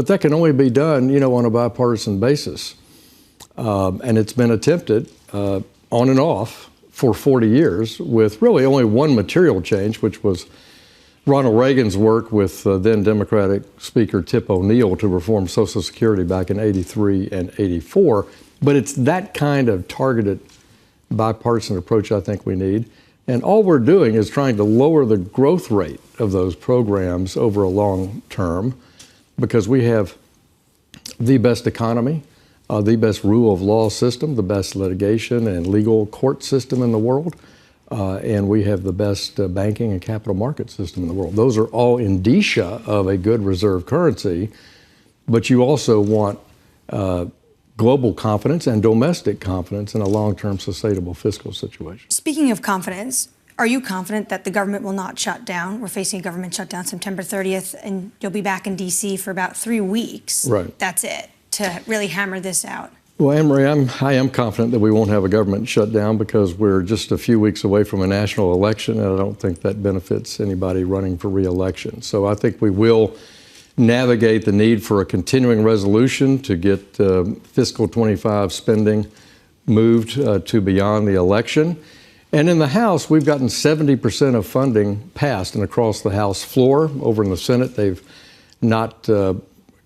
But that can only be done, on a bipartisan basis. And it's been attempted on and off for 40 years with really only one material change, which was Ronald Reagan's work with then Democratic Speaker Tip O'Neill to reform Social Security back in '83 and '84. But it's that kind of targeted bipartisan approach I think we need. And all we're doing is trying to lower the growth rate of those programs over a long term, because we have the best economy, the best rule of law system, the best litigation and legal court system in the world, and we have the best banking and capital market system in the world. Those are all indicia of a good reserve currency, but you also want global confidence and domestic confidence in a long-term sustainable fiscal situation. Speaking of confidence, are you confident that the government will not shut down? We're facing a government shutdown September 30th, and you'll be back in D.C. for about 3 weeks. Right. That's it, to really hammer this out. Well, Anne-Marie, I am confident that we won't have a government shutdown because we're just a few weeks away from a national election, and I don't think that benefits anybody running for re-election. So I think we will navigate the need for a continuing resolution to get fiscal 25 spending moved to beyond the election. And in the House, we've gotten 70% of funding passed and across the House floor. Over in the Senate, they've not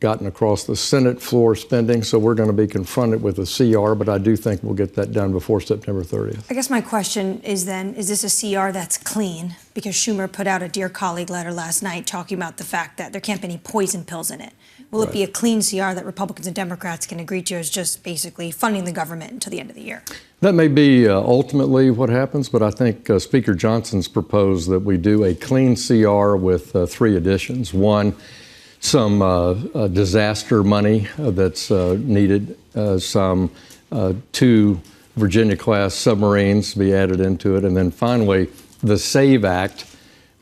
gotten across the Senate floor spending, so we're going to be confronted with a CR, but I do think we'll get that done before September 30th. I guess my question is then, is this a CR that's clean? Because Schumer put out a Dear Colleague letter last night talking about the fact that there can't be any poison pills in it. Will it be a clean CR that Republicans and Democrats can agree to as just basically funding the government until the end of the year? That may be ultimately what happens, but I think Speaker Johnson's proposed that we do a clean CR with 3 additions. One, some disaster money that's needed, some 2 Virginia-class submarines be added into it, and then finally the SAVE Act,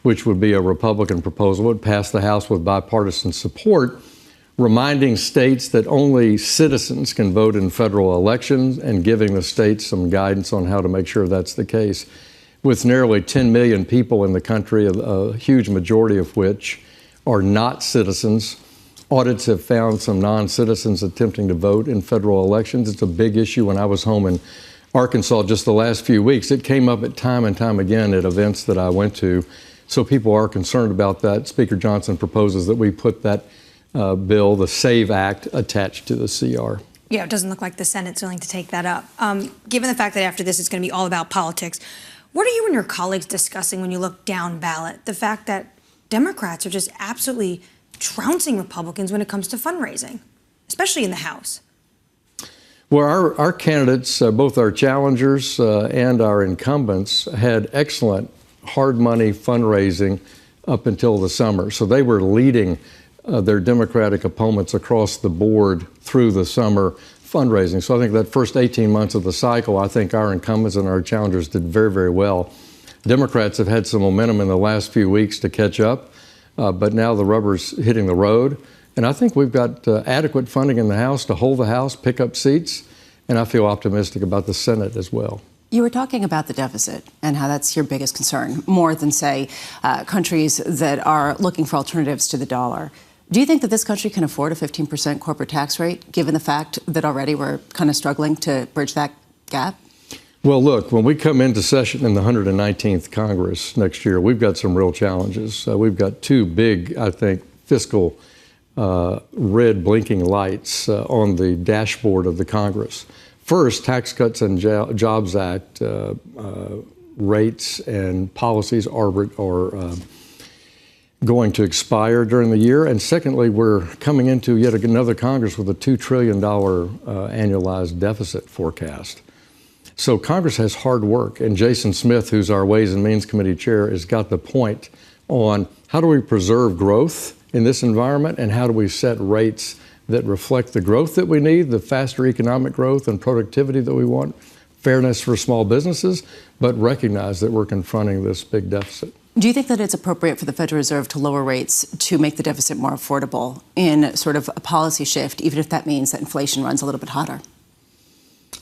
which would be a Republican proposal, would pass the House with bipartisan support, reminding states that only citizens can vote in federal elections and giving the states some guidance on how to make sure that's the case. With nearly 10 million people in the country, a huge majority of which are not citizens. Audits have found some non-citizens attempting to vote in federal elections. It's a big issue. When I was home in Arkansas just the last few weeks, it came up at time and time again at events that I went to. So people are concerned about that. Speaker Johnson proposes that we put that bill, the SAVE Act, attached to the CR. Yeah, it doesn't look like the Senate's willing to take that up. Given the fact that after this it's going to be all about politics, what are you and your colleagues discussing when you look down ballot? The fact that Democrats are just absolutely trouncing Republicans when it comes to fundraising, especially in the House. Well, our candidates, both our challengers and our incumbents, had excellent hard money fundraising up until the summer. So they were leading their Democratic opponents across the board through the summer fundraising. So I think that first 18 months of the cycle, I think our incumbents and our challengers did very, very well. Democrats have had some momentum in the last few weeks to catch up, but now the rubber's hitting the road. And I think we've got adequate funding in the House to hold the House, pick up seats, and I feel optimistic about the Senate as well. You were talking about the deficit and how that's your biggest concern, more than, say, countries that are looking for alternatives to the dollar. Do you think that this country can afford a 15% corporate tax rate, given the fact that already we're kind of struggling to bridge that gap? Well, look, when we come into session in the 119th Congress next year, we've got some real challenges. We've got 2 big, I think, fiscal red blinking lights on the dashboard of the Congress. First, Tax Cuts and Jobs Act rates and policies are going to expire during the year. And secondly, we're coming into yet another Congress with a $2 trillion annualized deficit forecast. So Congress has hard work, and Jason Smith, who's our Ways and Means Committee chair, has got the point on how do we preserve growth in this environment and how do we set rates that reflect the growth that we need, the faster economic growth and productivity that we want, fairness for small businesses, but recognize that we're confronting this big deficit. Do you think that it's appropriate for the Federal Reserve to lower rates to make the deficit more affordable in sort of a policy shift, even if that means that inflation runs a little bit hotter?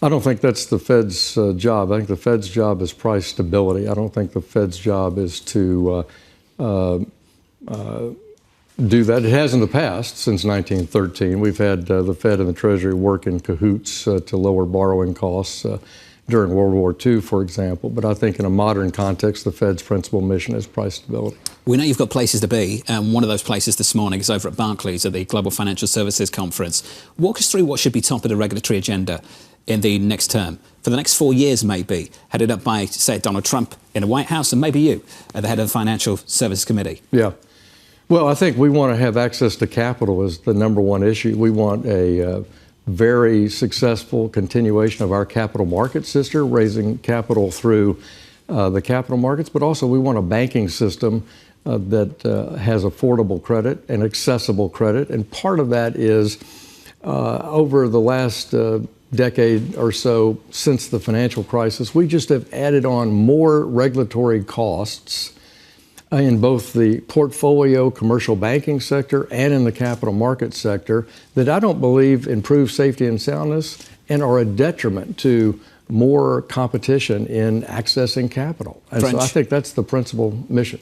I don't think that's the Fed's job. I think the Fed's job is price stability. I don't think the Fed's job is to do that. It has in the past, since 1913. We've had the Fed and the Treasury work in cahoots to lower borrowing costs during World War II, for example. But I think in a modern context, the Fed's principal mission is price stability. We know you've got places to be, and one of those places this morning is over at Barclays at the Global Financial Services Conference. Walk us through what should be top of the regulatory agenda in the next term, for the next 4 years maybe, headed up by, say, Donald Trump in the White House, and maybe you at the head of the Financial Services Committee. Yeah. Well, I think we want to have access to capital as the number one issue. We want a very successful continuation of our capital market system, raising capital through the capital markets, but also we want a banking system that has affordable credit and accessible credit. And part of that is over the last decade or so since the financial crisis, we just have added on more regulatory costs in both the portfolio commercial banking sector and in the capital market sector that I don't believe improve safety and soundness and are a detriment to more competition in accessing capital. And so I think that's the principal mission.